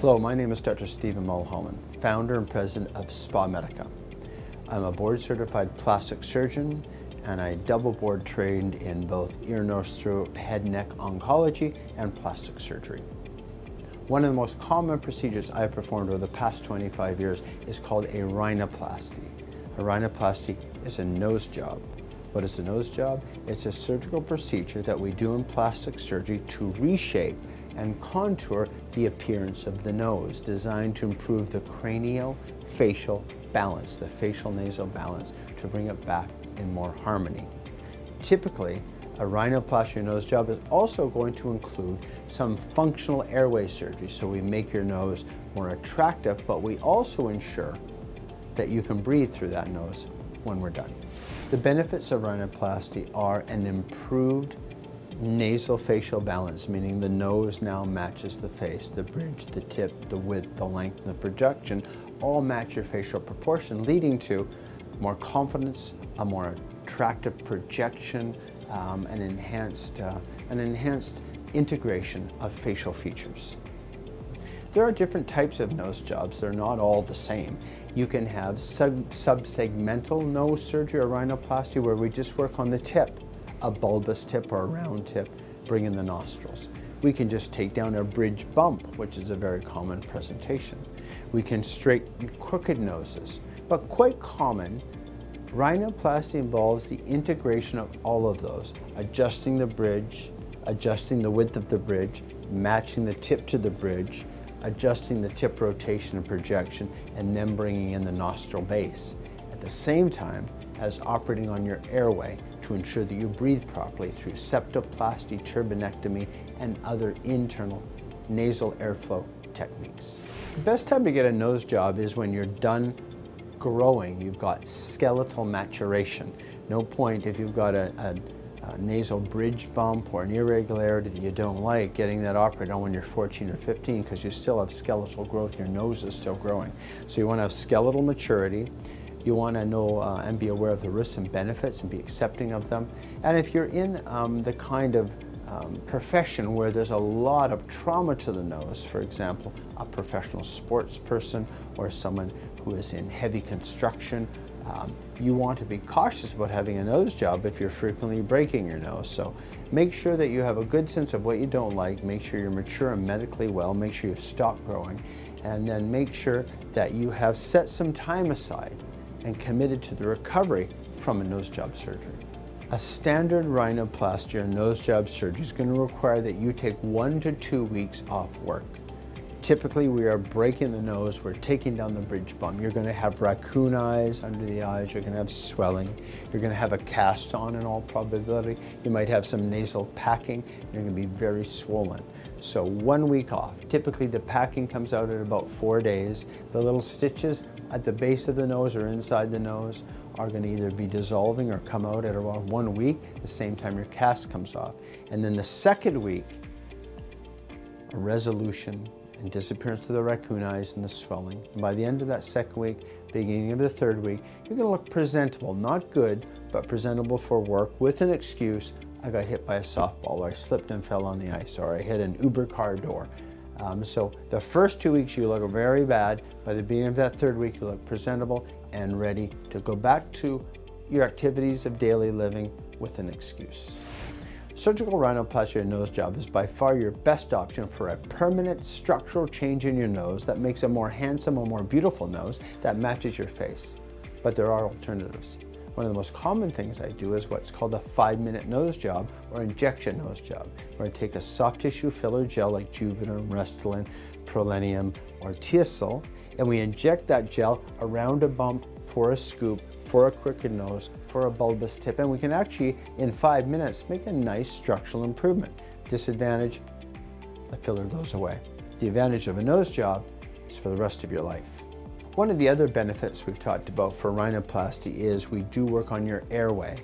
Hello, my name is Dr. Stephen Mulholland, founder and president of Spa Medica. I'm a board-certified plastic surgeon and I double board trained in both ear, nose, throat, head, neck oncology and plastic surgery. One of the most common procedures I've performed over the past 25 years is called a rhinoplasty. A rhinoplasty is a nose job. What is a nose job? It's a surgical procedure that we do in plastic surgery to reshape and contour the appearance of the nose, designed to improve the cranio-facial balance, the facial nasal balance, to bring it back in more harmony. Typically, a rhinoplasty or nose job is also going to include some functional airway surgery. So we make your nose more attractive, but we also ensure that you can breathe through that nose when we're done. The benefits of rhinoplasty are an improved nasal facial balance, meaning the nose now matches the face, the bridge, the tip, the width, the length, and the projection all match your facial proportion, leading to more confidence, a more attractive projection, an enhanced integration of facial features. There are different types of nose jobs. They're not all the same. You can have subsegmental nose surgery or rhinoplasty where we just work on the tip, a bulbous tip or a round tip, bring in the nostrils. We can just take down a bridge bump, which is a very common presentation. We can straighten crooked noses, but quite common, rhinoplasty involves the integration of all of those, adjusting the bridge, adjusting the width of the bridge, matching the tip to the bridge, adjusting the tip rotation and projection, and then bringing in the nostril base. At the same time as operating on your airway to ensure that you breathe properly through septoplasty, turbinectomy, and other internal nasal airflow techniques. The best time to get a nose job is when you're done growing. You've got skeletal maturation. No point if you've got a nasal bridge bump or an irregularity that you don't like, getting that operated on when you're 14 or 15 because you still have skeletal growth, your nose is still growing. So you want to have skeletal maturity. You want to know and be aware of the risks and benefits and be accepting of them. And if you're in the kind of profession where there's a lot of trauma to the nose, for example, a professional sports person or someone who is in heavy construction, you want to be cautious about having a nose job if you're frequently breaking your nose. So make sure that you have a good sense of what you don't like, make sure you're mature and medically well, make sure you've stopped growing, and then make sure that you have set some time aside and committed to the recovery from a nose job surgery. A standard rhinoplasty or nose job surgery is going to require that you take 1 to 2 weeks off work. Typically, we are breaking the nose, we're taking down the bridge bump. You're going to have raccoon eyes under the eyes, you're going to have swelling, you're going to have a cast on in all probability. You might have some nasal packing, you're going to be very swollen. So 1 week off. Typically the packing comes out at about 4 days. The little stitches at the base of the nose or inside the nose are going to either be dissolving or come out at around 1 week, the same time your cast comes off. And then the second week, a resolution and disappearance of the raccoon eyes and the swelling. And by the end of that second week, beginning of the third week, you're going to look presentable, not good, but presentable for work with an excuse. I got hit by a softball, or I slipped and fell on the ice, or I hit an Uber car door. So the first 2 weeks you look very bad. By the beginning of that third week, you look presentable and ready to go back to your activities of daily living with an excuse. Surgical rhinoplasty or nose job is by far your best option for a permanent structural change in your nose that makes a more handsome or more beautiful nose that matches your face. But there are alternatives. One of the most common things I do is what's called a 5-minute nose job or injection nose job, where I take a soft tissue filler gel like Juvederm, Restylane, Prolenium, or Teosyl, and we inject that gel around a bump for a scoop, for a crooked nose, for a bulbous tip, and we can actually, in 5 minutes, make a nice structural improvement. Disadvantage, the filler goes away. The advantage of a nose job is for the rest of your life. One of the other benefits we've talked about for rhinoplasty is we do work on your airway.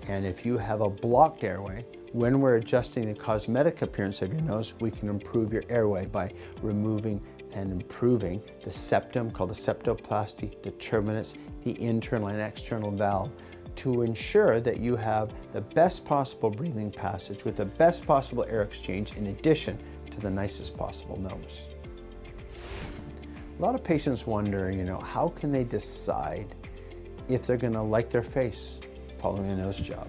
And if you have a blocked airway, when we're adjusting the cosmetic appearance of your nose, we can improve your airway by removing and improving the septum, called the septoplasty, the turbinates, the internal and external valve, to ensure that you have the best possible breathing passage with the best possible air exchange in addition to the nicest possible nose. A lot of patients wonder, how can they decide if they're going to like their face following a nose job?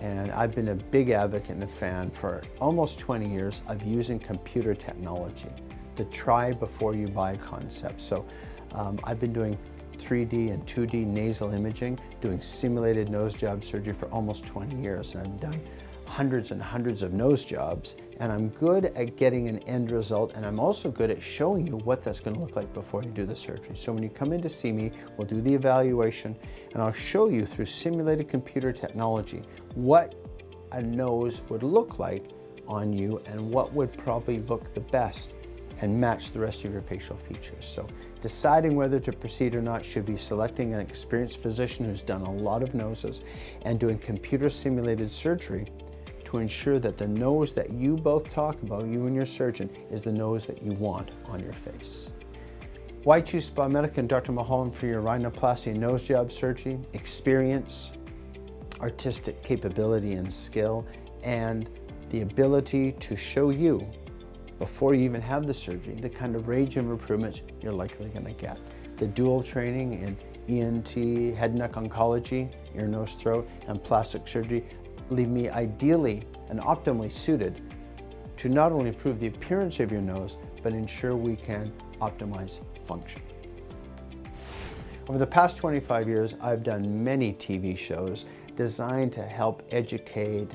And I've been a big advocate and a fan for almost 20 years of using computer technology, the try before you buy concept. So I've been doing 3D and 2D nasal imaging, doing simulated nose job surgery for almost 20 years. And I've done hundreds and hundreds of nose jobs, and I'm good at getting an end result, and I'm also good at showing you what that's going to look like before you do the surgery. So when you come in to see me, we'll do the evaluation, and I'll show you through simulated computer technology what a nose would look like on you and what would probably look the best and match the rest of your facial features. So deciding whether to proceed or not should be selecting an experienced physician who's done a lot of noses and doing computer simulated surgery to ensure that the nose that you both talk about, you and your surgeon, is the nose that you want on your face. Why choose Spa Medica and Dr. Mulholland for your rhinoplasty nose job surgery? Experience, artistic capability and skill, and the ability to show you, before you even have the surgery, the kind of range of improvements you're likely going to get. The dual training in ENT, head and neck oncology, ear, nose, throat, and plastic surgery leave me ideally and optimally suited to not only improve the appearance of your nose, but ensure we can optimize function. Over the past 25 years, I've done many TV shows designed to help educate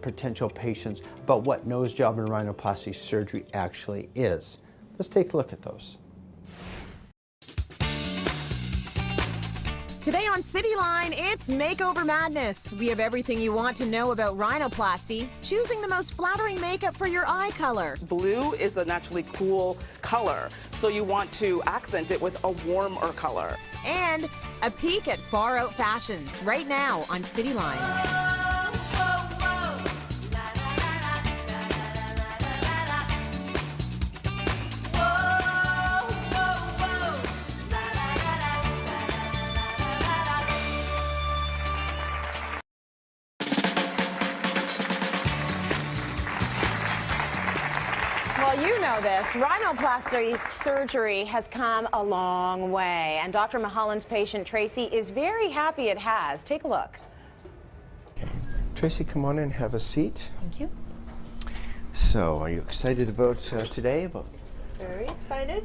potential patients about what nose job and rhinoplasty surgery actually is. Let's take a look at those. Today on Cityline, it's Makeover Madness. We have everything you want to know about rhinoplasty, choosing the most flattering makeup for your eye color. Blue is a naturally cool color, so you want to accent it with a warmer color. And a peek at far out fashions right now on Cityline. Well, you know this. Rhinoplasty surgery has come a long way, and Dr. Mulholland's patient, Tracy, is very happy it has. Take a look. Tracy, come on in and have a seat. Thank you. So, are you excited about today? Very excited.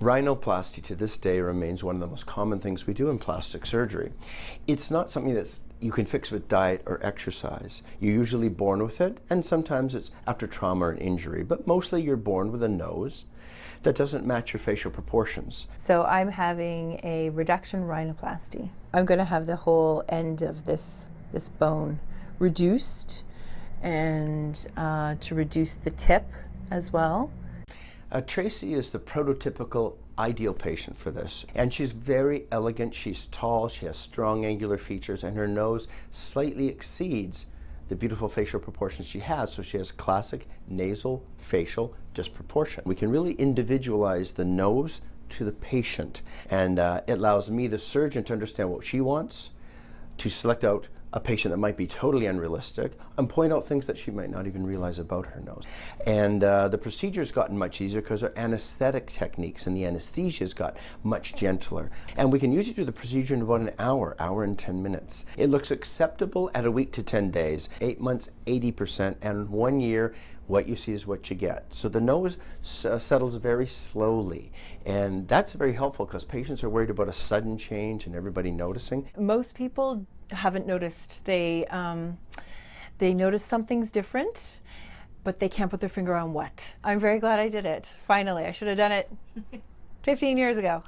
Rhinoplasty to this day remains one of the most common things we do in plastic surgery. It's not something that you can fix with diet or exercise. You're usually born with it, and sometimes it's after trauma or an injury, but mostly you're born with a nose that doesn't match your facial proportions. So I'm having a reduction rhinoplasty. I'm going to have the whole end of this bone reduced, and to reduce the tip as well. Tracy is the prototypical ideal patient for this, and she's very elegant. She's tall, she has strong angular features, and her nose slightly exceeds the beautiful facial proportions she has, so she has classic nasal facial disproportion. We can really individualize the nose to the patient, and it allows me, the surgeon, to understand what she wants, to select out a patient that might be totally unrealistic and point out things that she might not even realize about her nose. And the procedure's gotten much easier because our anesthetic techniques and the anesthesia's got much gentler. And we can usually do the procedure in about an hour and 10 minutes. It looks acceptable at a week to 10 days, 8 months, 80%, and 1 year, what you see is what you get. So the nose settles very slowly, and that's very helpful because patients are worried about a sudden change and everybody noticing. Most people haven't noticed. They notice something's different, but they can't put their finger on what. I'm very glad I did it. Finally, I should have done it 15 years ago.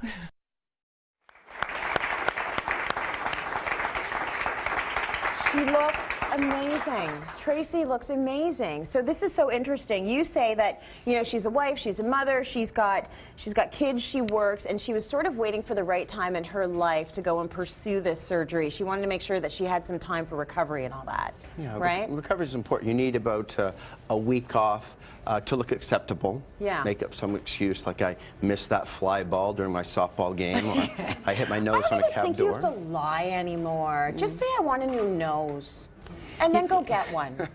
She looks amazing. Tracy looks amazing. So this is so interesting. You say that, you know, she's a wife, she's a mother, she's got kids, she works, and she was sort of waiting for the right time in her life to go and pursue this surgery. She wanted to make sure that she had some time for recovery and all that. Yeah, right? Recovery is important. You need about a week off to look acceptable. Yeah. Make up some excuse like I missed that fly ball during my softball game, or I hit my nose on a cab door. I don't think you have to lie anymore. Just say I want a new nose. and then go get one.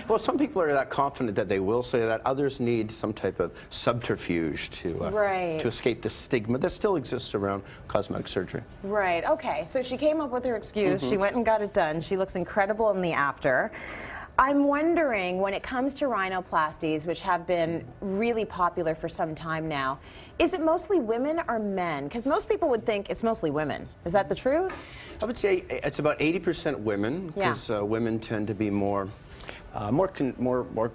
Well, some people are that confident that they will say that. Others need some type of subterfuge to escape the stigma that still exists around cosmetic surgery. Right. Okay. So she came up with her excuse. She went and got it done. She looks incredible in the after. I'm wondering, when it comes to rhinoplasties, which have been really popular for some time now, is it mostly women or men? Because most people would think it's mostly women. Is that the truth? I would say it's about 80% women, because women tend to be more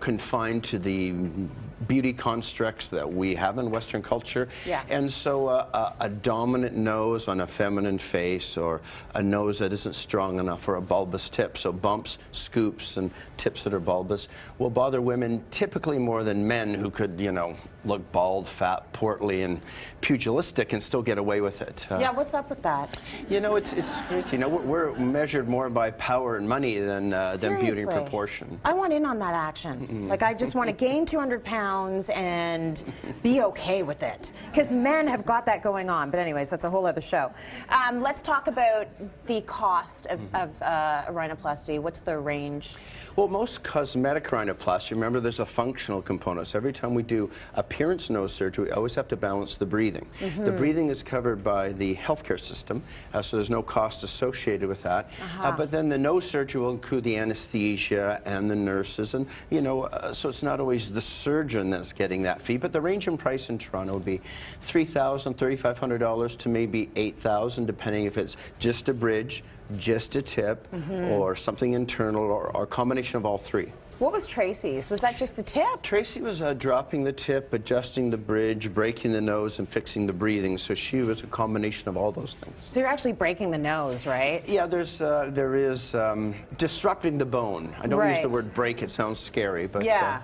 confined to the beauty constructs that we have in Western culture. Yeah. And so a dominant nose on a feminine face, or a nose that isn't strong enough, or a bulbous tip, so bumps, scoops, and tips that are bulbous, will bother women typically more than men, who could, you know, look bald, fat, portly, and pugilistic and still get away with it. Yeah, what's up with that? You know, it's crazy. You know, we're measured more by power and money than beauty and proportion. I want in on that action. Like, I just want to gain 200 pounds and be okay with it. Because men have got that going on. But anyways, that's a whole other show. Let's talk about the cost of a rhinoplasty. What's the range? Well, most cosmetic rhinoplasty, remember, there's a functional component. So every time we do appearance nose surgery, we always have to balance the breathing. The breathing is covered by the healthcare system, so there's no cost associated with that. But then the nose surgery will include the anesthesia and the nurses, and, you know, so it's not always the surgeon that's getting that fee. But the range in price in Toronto would be $3,000, $3,500 to maybe $8,000, depending if it's just a bridge, just a tip, or something internal, or a combination of all three. What was Tracy's? Was that just the tip? Tracy was dropping the tip, adjusting the bridge, breaking the nose, and fixing the breathing. So she was a combination of all those things. So you're actually breaking the nose, right? Yeah, there is disrupting the bone. I don't use the word break; it sounds scary, but yeah,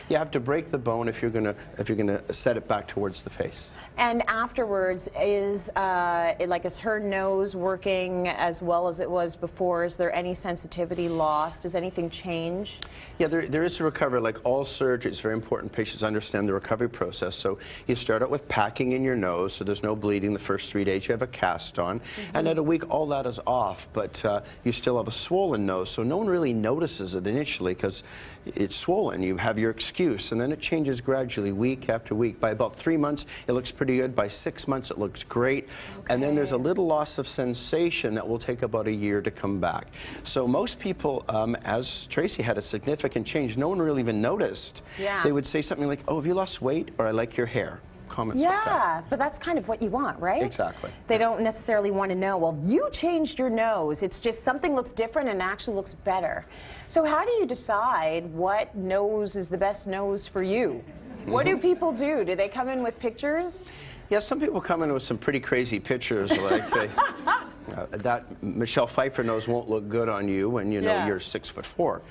you have to break the bone if you're gonna set it back towards the face. And afterwards, is her nose working as well as it was before? Is there any sensitivity lost? Does anything change? Yeah, there is a recovery. Like all surgery, it's very important patients understand the recovery process. So you start out with packing in your nose, so there's no bleeding the first 3 days. You have a cast on, and at a week, all that is off, but you still have a swollen nose, so no one really notices it initially because it's swollen. You have your excuse, and then it changes gradually, week after week. By about 3 months, it looks pretty good. By 6 months, it looks great. And then there's a little loss of sensation that will take about a year to come back. So most people, as Tracy had a significant change, no one really even noticed. They would say something like, "Oh, have you lost weight?" or "I like your hair." Comments like that. But that's kind of what you want, right? Exactly. They don't necessarily want to know, well, you changed your nose. It's just something looks different and actually looks better. So how do you decide what nose is the best nose for you? What do people do? Do they come in with pictures? Yeah, some people come in with some pretty crazy pictures, like that Michelle Pfeiffer nose won't look good on you when you know you're 6'4".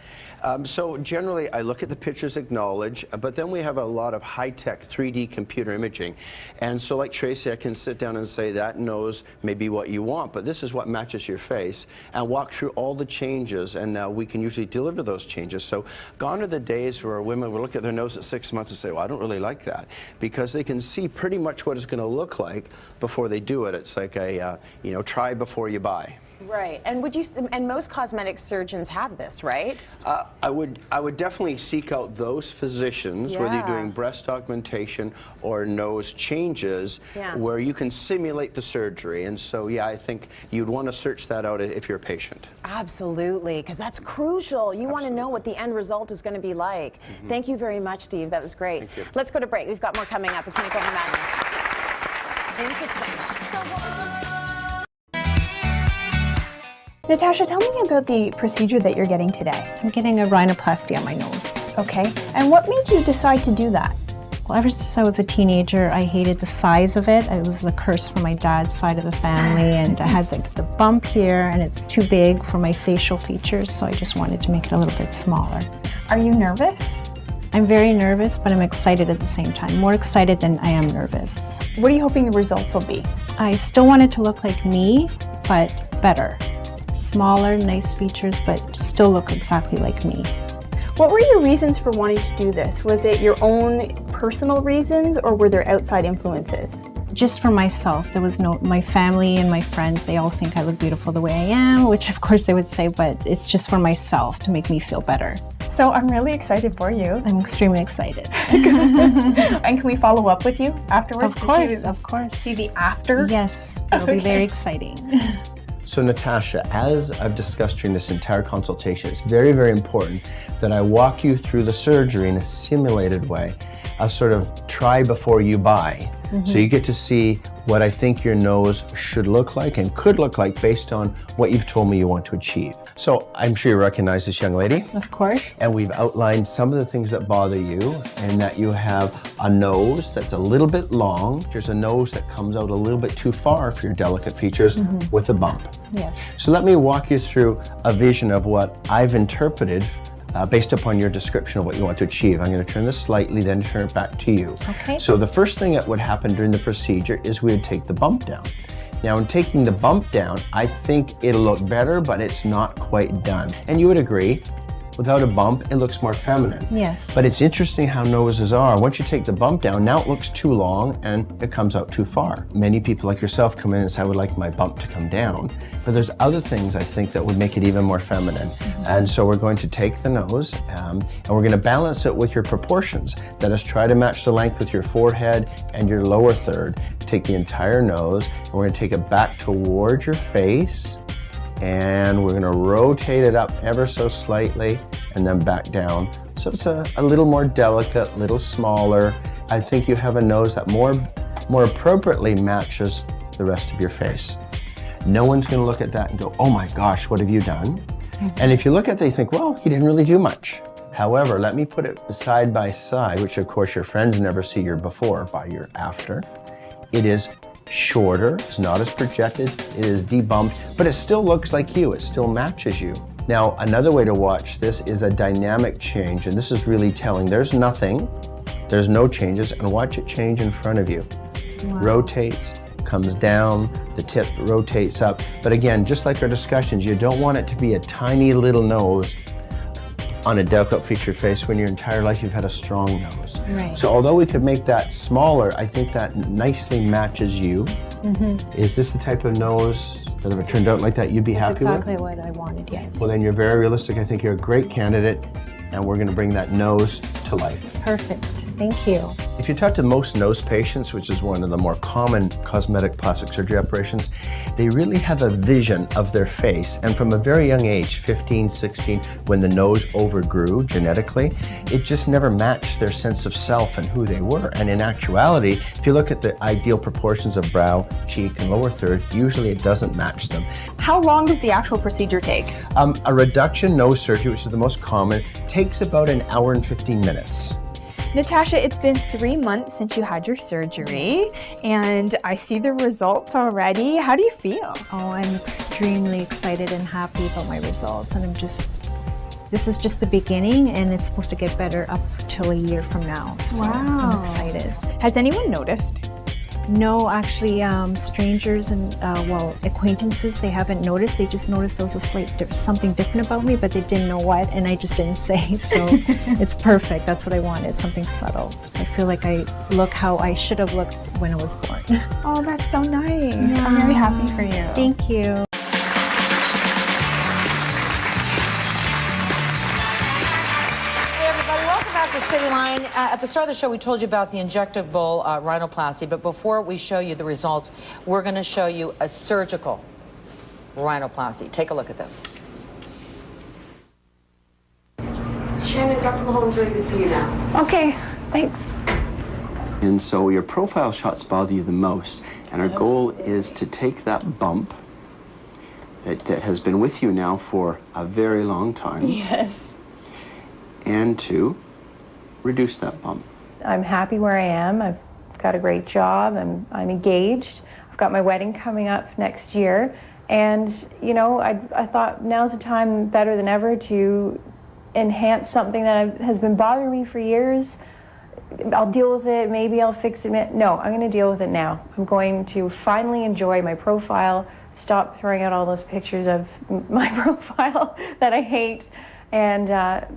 So generally, I look at the pictures, acknowledge, but then we have a lot of high-tech 3D computer imaging. And so like Tracy, I can sit down and say that nose may be what you want, but this is what matches your face, and walk through all the changes, and we can usually deliver those changes. So gone are the days where women will look at their nose at 6 months and say, well, I don't really like that, because they can see pretty much what it's going to look like before they do it. It's like a, try before you buy. Right, and most cosmetic surgeons have this, right? I would definitely seek out those physicians, whether you're doing breast augmentation or nose changes, where you can simulate the surgery. And so, yeah, I think you'd want to search that out if you're a patient. Absolutely, because that's crucial. You want to know what the end result is going to be like. Thank you very much, Steve. That was great. Thank you. Let's go to break. We've got more coming up. It's Makeover Madness. Interesting. Natasha, tell me about the procedure that you're getting today. I'm getting a rhinoplasty on my nose. Okay, and what made you decide to do that? Well, ever since I was a teenager, I hated the size of it. It was the curse from my dad's side of the family, and I had the bump here, and it's too big for my facial features, so I just wanted to make it a little bit smaller. Are you nervous? I'm very nervous, but I'm excited at the same time. More excited than I am nervous. What are you hoping the results will be? I still want it to look like me, but better. Smaller, nice features, but still look exactly like me. What were your reasons for wanting to do this? Was it your own personal reasons, or were there outside influences? just for myself. There was no, my family and my friends, they all think I look beautiful the way I am, which of course they would say, but it's just for myself to make me feel better. So I'm really excited for you. I'm extremely excited. And can we follow up with you afterwards? Of course. See the after? Yes, it'll be very exciting. So Natasha, as I've discussed during this entire consultation, it's very, very important that I walk you through the surgery in a simulated way, a sort of try before you buy. So you get to see what I think your nose should look like and could look like based on what you've told me you want to achieve. So I'm sure you recognize this young lady. Of course. And we've outlined some of the things that bother you, and that you have a nose that's a little bit long. There's a nose that comes out a little bit too far for your delicate features with a bump. Yes. So let me walk you through a vision of what I've interpreted based upon your description of what you want to achieve. I'm going to turn this slightly, then turn it back to you. Okay. So the first thing that would happen during the procedure is we would take the bump down. Now, in taking the bump down, I think it'll look better, but it's not quite done. And you would agree, without a bump, it looks more feminine. Yes. But it's interesting how noses are. Once you take the bump down, now it looks too long and it comes out too far. Many people like yourself come in and say, I would like my bump to come down. But there's other things I think that would make it even more feminine. And so we're going to take the nose and we're going to balance it with your proportions. That is, try to match the length with your forehead and your lower third. Take the entire nose and we're going to take it back towards your face. And we're going to rotate it up ever so slightly and then back down. So it's a little more delicate, a little smaller. I think you have a nose that more appropriately matches the rest of your face. No one's going to look at that and go, oh my gosh, what have you done? And if you look at it, they think, well, he didn't really do much. However, let me put it side by side, which of course your friends never see your before by your after. It is shorter, it's not as projected, it is debumped, but it still looks like you, it still matches you. Now, another way to watch this is a dynamic change, and this is really telling. There's nothing, there's no changes, and watch it change in front of you. Wow. Rotates, comes down, the tip rotates up. But again, just like our discussions, you don't want it to be a tiny little nose on a delicate featured face when your entire life you've had a strong nose. Right. So although we could make that smaller, I think that nicely matches you. Is this the type of nose that if it turned out like that you'd be happy with? Exactly what I wanted, yes. Well, then you're very realistic. I think you're a great candidate, and we're going to bring that nose to life. Perfect. Thank you. If you talk to most nose patients, which is one of the more common cosmetic plastic surgery operations, they really have a vision of their face. And from a very young age, 15, 16, when the nose overgrew genetically, it just never matched their sense of self and who they were. And in actuality, if you look at the ideal proportions of brow, cheek, and lower third, usually it doesn't match them. How long does the actual procedure take? A reduction nose surgery, which is the most common, takes about an hour and 15 minutes. Natasha, it's been 3 months since you had your surgery, and I see the results already. How do you feel? Oh, I'm extremely excited and happy about my results, and this is just the beginning, and it's supposed to get better up till a year from now. So Wow. I'm excited. Has anyone noticed? No, actually, strangers and, acquaintances, they haven't noticed. They just noticed there was something different about me, but they didn't know what, and I just didn't say. So it's perfect. That's what I wanted, something subtle. I feel like I look how I should have looked when I was born. Oh, that's so nice. I'm very happy for you. Thank you. Hey everybody, welcome back to Cityline. At the start of the show, we told you about the injectable rhinoplasty, but before we show you the results, we're going to show you a surgical rhinoplasty. Take a look at this. Shannon, Dr. Mahomes ready to see you now. Okay, thanks. And so your profile shots bother you the most, and our goal is to take that bump that has been with you now for a very long time. Yes. And to reduce that bump. I'm happy where I am. I've got a great job. I'm engaged. I've got my wedding coming up next year. And, you know, I thought now's the time better than ever to enhance something that has been bothering me for years. I'll deal with it, maybe I'll fix it. No, I'm going to deal with it now. I'm going to finally enjoy my profile, stop throwing out all those pictures of my profile that I hate. And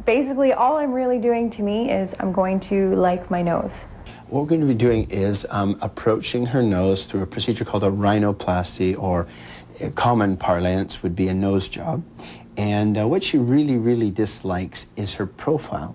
basically all I'm really doing to me is I'm going to like my nose. What we're going to be doing is approaching her nose through a procedure called a rhinoplasty, or common parlance would be a nose job. And what she really, really dislikes is her profile,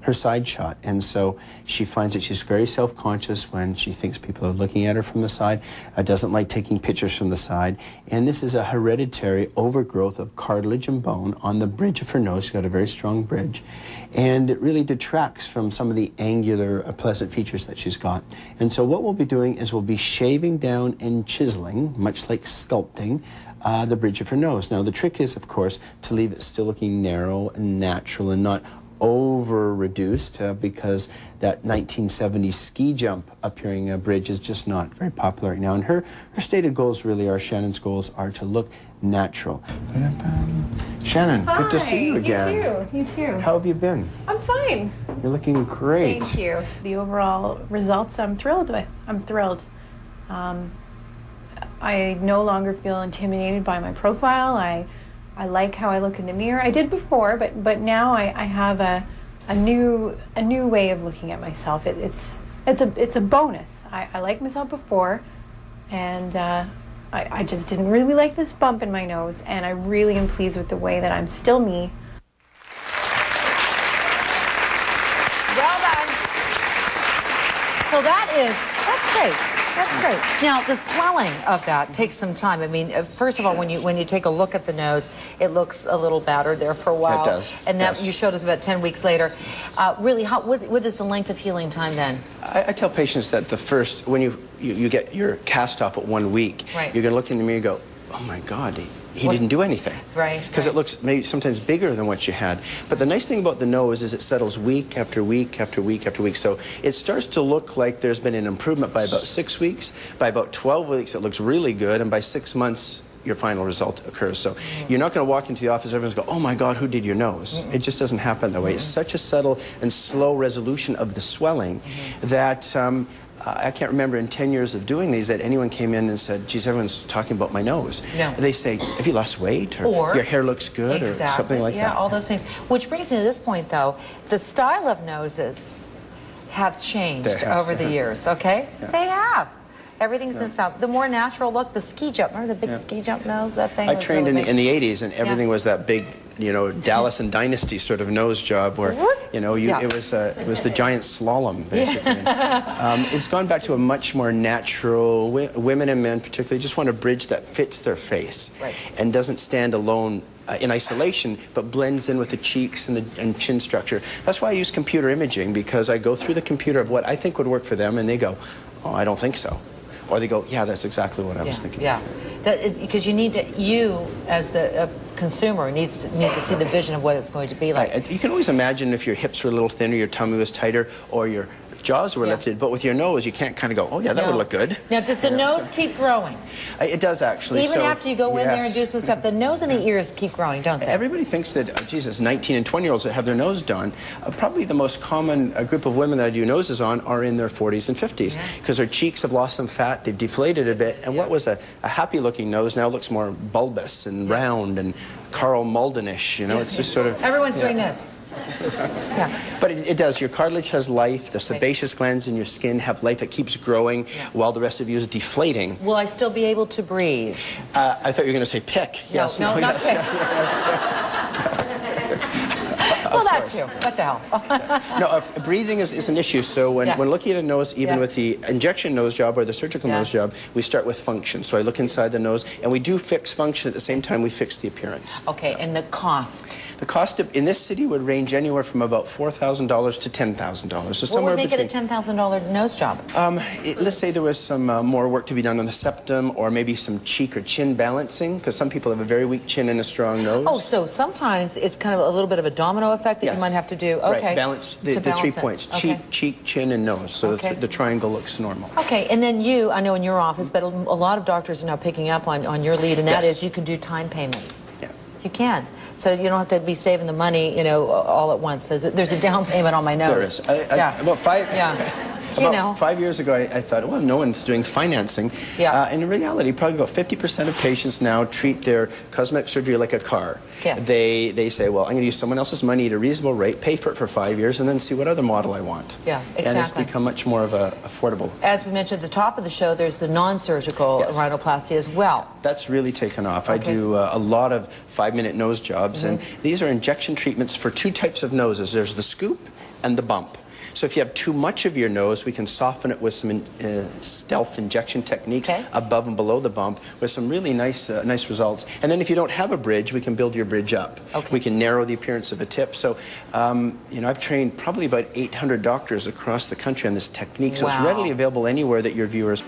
her side shot. And so she finds that she's very self-conscious when she thinks people are looking at her from the side, doesn't like taking pictures from the side. And this is a hereditary overgrowth of cartilage and bone on the bridge of her nose. She's got a very strong bridge. And it really detracts from some of the angular, pleasant features that she's got. And so what we'll be doing is we'll be shaving down and chiseling, much like sculpting, the bridge of her nose. Now the trick is, of course, to leave it still looking narrow and natural and not over-reduced, because that 1970s ski jump appearing bridge is just not very popular right now. And her stated goals really are, Shannon's goals are to look natural. Shannon, Hi, good to see you again. You too. How have you been? I'm fine. You're looking great. Thank you. The overall results I'm thrilled with. I'm thrilled. I no longer feel intimidated by my profile. I like how I look in the mirror. I did before, but now I have a new way of looking at myself. It's a bonus. I liked myself before, and I just didn't really like this bump in my nose, and I really am pleased with the way that I'm still me. Well done. So that's great. That's great. Now, the swelling of that takes some time. I mean, first of all, when you take a look at the nose, it looks a little battered there for a while. It does. And that you showed us about 10 weeks later. Really, what is the length of healing time then? I tell patients that the first, when you get your cast off at 1 week, right, you're going to look in the mirror and go, oh my God, he didn't do anything. Right. Because it looks maybe sometimes bigger than what you had. But the nice thing about the nose is it settles week after week after week after week. So it starts to look like there's been an improvement by about 6 weeks. By about 12 weeks, it looks really good. And by 6 months, your final result occurs. So you're not going to walk into the office, everyone's going, oh my God, who did your nose? It just doesn't happen that way. It's such a subtle and slow resolution of the swelling that I can't remember in 10 years of doing these that anyone came in and said, geez, everyone's talking about my nose. No. They say, have you lost weight? Or your hair looks good? Exactly. Or something like that. Yeah, all those things. Which brings me to this point, though. The style of noses have changed over the years, okay? Yeah. They have. Everything's in style. The more natural look, the ski jump. Remember the big ski jump nose? That thing. I trained really in the 80s, and everything was that big, you know, Dallas and Dynasty sort of nose job where, you know, it was the giant slalom, basically. It's gone back to a much more natural, women and men particularly just want a bridge that fits their face and doesn't stand alone in isolation, but blends in with the cheeks and chin structure. That's why I use computer imaging, because I go through the computer of what I think would work for them, and they go, oh, I don't think so. Or they go, yeah, that's exactly what I was thinking. Yeah, because you need to, you as the consumer need to see the vision of what it's going to be like. Right. You can always imagine if your hips were a little thinner, your tummy was tighter, or your jaws were lifted, but with your nose, you can't kind of go, oh yeah, that would look good. Now, does the nose keep growing? It does, actually. Even after you go in there and do some stuff, the nose and the ears keep growing, don't they? Everybody thinks that, Jesus, 19 and 20-year-olds that have their nose done, probably the most common group of women that I do noses on are in their 40s and 50s, because their cheeks have lost some fat, they've deflated a bit, and what was a happy-looking nose now looks more bulbous and round and Carl Malden-ish, you know, it's just sort of... Everyone's doing this. But it does. Your cartilage has life. The sebaceous glands in your skin have life. It keeps growing while the rest of you is deflating. Will I still be able to breathe? I thought you were going to say pick. Yes. No, not pick. Well, that too. What the hell? No, breathing is an issue. So when looking at a nose, even with the injection nose job or the surgical nose job, we start with function. So I look inside the nose, and we do fix function at the same time we fix the appearance. Okay, and the cost? The cost in this city would range anywhere from about $4,000 to $10,000. So what would make it a $10,000 nose job? Let's say there was some more work to be done on the septum, or maybe some cheek or chin balancing, because some people have a very weak chin and a strong nose. Oh, so sometimes it's kind of a little bit of a domino effect that you might have to do. Okay. Right, balance the 3 points, cheek, chin, and nose, so the triangle looks normal. Okay, and then you, I know in your office, but a lot of doctors are now picking up on your lead, and that is you can do time payments. Yeah. You can. So you don't have to be saving the money, you know, all at once. So there's a down payment on my nose. There is. About five. know. 5 years ago, I thought, well, no one's doing financing. Yeah. And in reality, probably about 50% of patients now treat their cosmetic surgery like a car. Yes. They say, well, I'm going to use someone else's money at a reasonable rate, pay for it for 5 years, and then see what other model I want. Yeah, exactly. And it's become much more of a affordable. As we mentioned at the top of the show, there's the non-surgical rhinoplasty as well. That's really taken off. Okay. I do a lot of 5-minute nose jobs, and these are injection treatments for 2 types of noses. There's the scoop and the bump. So if you have too much of your nose, we can soften it with some stealth injection techniques above and below the bump with some really nice results. And then if you don't have a bridge, we can build your bridge up. Okay. We can narrow the appearance of a tip. So, you know, I've trained probably about 800 doctors across the country on this technique, so it's readily available anywhere that your viewers...